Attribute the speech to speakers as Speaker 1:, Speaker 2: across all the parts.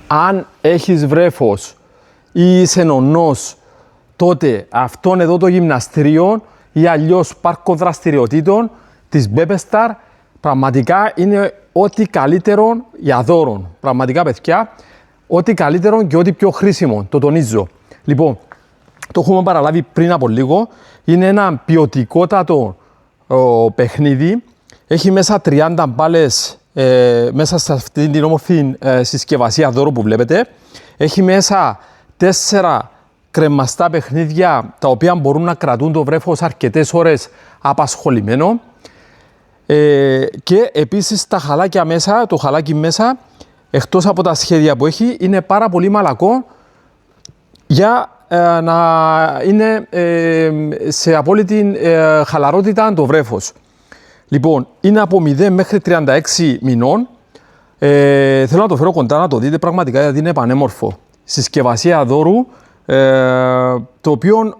Speaker 1: αν έχεις βρέφος ή είσαι νονός, τότε αυτόν εδώ το γυμναστήριο ή αλλιώς πάρκο δραστηριοτήτων της Bebestar πραγματικά είναι ό,τι καλύτερο για δώρο. Πραγματικά, παιδιά, ό,τι καλύτερο και ό,τι πιο χρήσιμο, το τονίζω. Λοιπόν, το έχουμε παραλάβει πριν από λίγο. Είναι ένα ποιοτικότατο παιχνίδι. Έχει μέσα 30 μπάλες μέσα σε αυτή την όμορφη συσκευασία δώρου που βλέπετε. Έχει μέσα 4 κρεμαστά παιχνίδια τα οποία μπορούν να κρατούν το βρέφος αρκετές ώρες απασχολημένο. Και επίσης τα χαλάκια μέσα, το χαλάκι μέσα, εκτός από τα σχέδια που έχει, είναι πάρα πολύ μαλακό για να είναι σε απόλυτη χαλαρότητα το βρέφος. Λοιπόν, είναι από 0 μέχρι 36 μηνών. Θέλω να το φέρω κοντά να το δείτε πραγματικά γιατί είναι πανέμορφο. Συσκευασία δώρου, το οποίο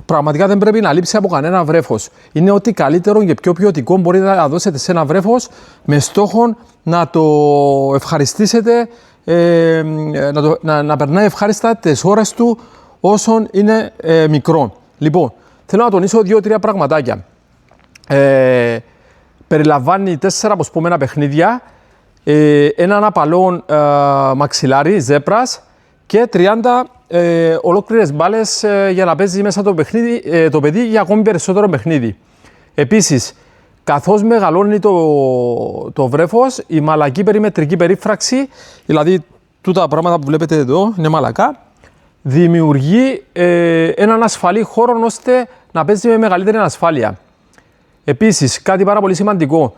Speaker 1: πραγματικά δεν πρέπει να λείψει από κανένα βρέφος. Είναι ό,τι καλύτερο και πιο ποιοτικό μπορείτε να δώσετε σε ένα βρέφος με στόχο να το ευχαριστήσετε, να περνάει ευχάριστα τις ώρες του όσον είναι μικρό. Λοιπόν, θέλω να τονίσω 2-3 πραγματάκια. Περιλαμβάνει 4 αποσπόμενα παιχνίδια, έναν απαλό μαξιλάρι, ζέπρας και 30 ολόκληρες μπάλες για να παίζει μέσα το παιδί για ακόμη περισσότερο παιχνίδι. Επίσης, καθώς μεγαλώνει το βρέφος, η μαλακή περιμετρική περίφραξη, δηλαδή τούτα πράγματα που βλέπετε εδώ είναι μαλακά, δημιουργεί έναν ασφαλή χώρο ώστε να παίζει με μεγαλύτερη ασφάλεια. Επίσης, κάτι πάρα πολύ σημαντικό,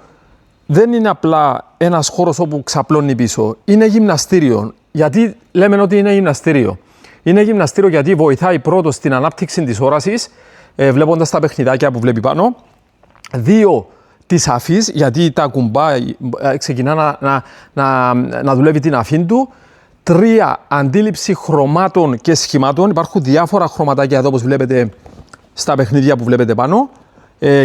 Speaker 1: δεν είναι απλά ένας χώρος όπου ξαπλώνει πίσω, είναι γυμναστήριο. Γιατί λέμε ότι είναι γυμναστήριο? Είναι γυμναστήριο γιατί βοηθάει πρώτος στην ανάπτυξη της όρασης, βλέποντας τα παιχνιδάκια που βλέπει πάνω. 2, της αφής, γιατί τα κουμπάει, ξεκινά να δουλεύει την αφή του. 3, αντίληψη χρωμάτων και σχημάτων. Υπάρχουν διάφορα χρωματάκια εδώ, όπως βλέπετε στα παιχνίδια που βλέπετε πάνω.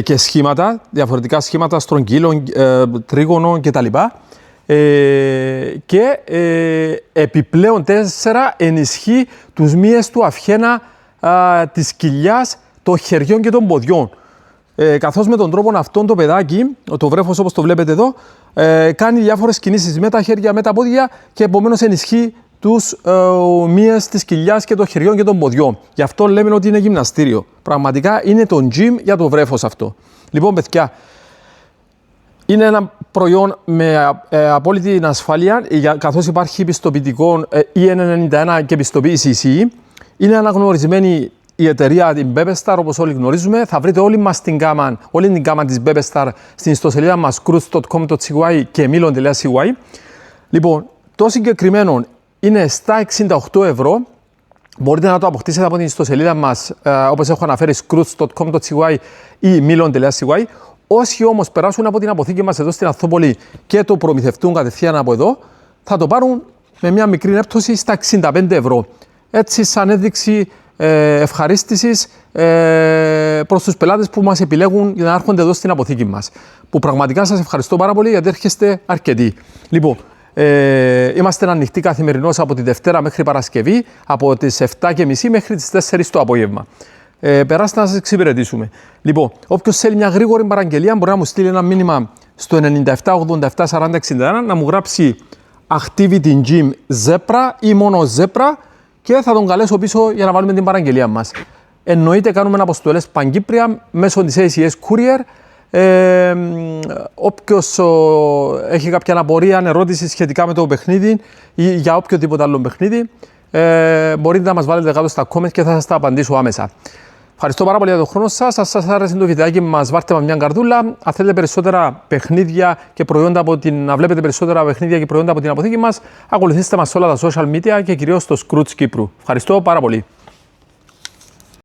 Speaker 1: Και σχήματα, διαφορετικά σχήματα στρογγύλων, τρίγωνων κτλ. Και επιπλέον 4, ενισχύει τους μύες του αυχένα της κοιλιάς, των χεριών και των ποδιών. Καθώς με τον τρόπο αυτόν το παιδάκι, το βρέφος όπως το βλέπετε εδώ, κάνει διάφορες κινήσεις με τα χέρια, με τα πόδια και επομένως ενισχύει τους μύες της κοιλιάς και των χεριών και των ποδιών. Γι' αυτό λέμε ότι είναι γυμναστήριο. Πραγματικά είναι το gym για το βρέφος αυτό. Λοιπόν, παιδιά, είναι ένα προϊόν με απόλυτη ασφάλεια, καθώς υπάρχει πιστοποιητικό EN91 και πιστοποίηση CE. Είναι αναγνωρισμένη η εταιρεία την Bebestar, όπως όλοι γνωρίζουμε. Θα βρείτε όλη την γάμα της Bebestar στην ιστοσελίδα μας cruz.com.cy και milon.cy. Λοιπόν, το συγκεκριμένο είναι στα 68 ευρώ. Μπορείτε να το αποκτήσετε από την ιστοσελίδα μας, όπως έχω αναφέρει, cruz.com.cy ή milon.cy. Όσοι όμως περάσουν από την αποθήκη μας εδώ στην Αθθόπολη και το προμηθευτούν κατευθείαν από εδώ, θα το πάρουν με μια μικρή έπτωση στα 65 ευρώ. Έτσι, σαν ένδειξη ευχαρίστησης προς τους πελάτες που μας επιλέγουν για να έρχονται εδώ στην αποθήκη μας. Που πραγματικά σας ευχαριστώ πάρα πολύ γιατί έρχεστε αρκετοί. Λοιπόν, είμαστε ανοιχτοί καθημερινώς από τη Δευτέρα μέχρι Παρασκευή, από τις 7:30 μέχρι τις 4 το απόγευμα. Περάστε να σας εξυπηρετήσουμε. Λοιπόν, όποιος θέλει μια γρήγορη παραγγελία μπορεί να μου στείλει ένα μήνυμα στο 97 87 40 61 να μου γράψει Activity Gym Zebra ή μόνο Zebra και θα τον καλέσω πίσω για να βάλουμε την παραγγελία μας. Εννοείται κάνουμε αποστολές παγκύπρια μέσω της ACS Courier. Όποιος έχει κάποια απορία, ερώτηση σχετικά με το παιχνίδι ή για οποιοδήποτε άλλο παιχνίδι, μπορείτε να μας βάλετε κάτω στα comments και θα σας τα απαντήσω άμεσα. Ευχαριστώ πάρα πολύ για τον χρόνο σας. Αν σας άρεσε το βιντεάκι μας, βάλτε με μια καρδούλα. Αν θέλετε περισσότερα παιχνίδια και προϊόντα να βλέπετε περισσότερα παιχνίδια και προϊόντα από την αποθήκη μας, ακολουθήστε μας σε όλα τα social media και κυρίως στο Scrooge Κύπρου. Ευχαριστώ πάρα πολύ.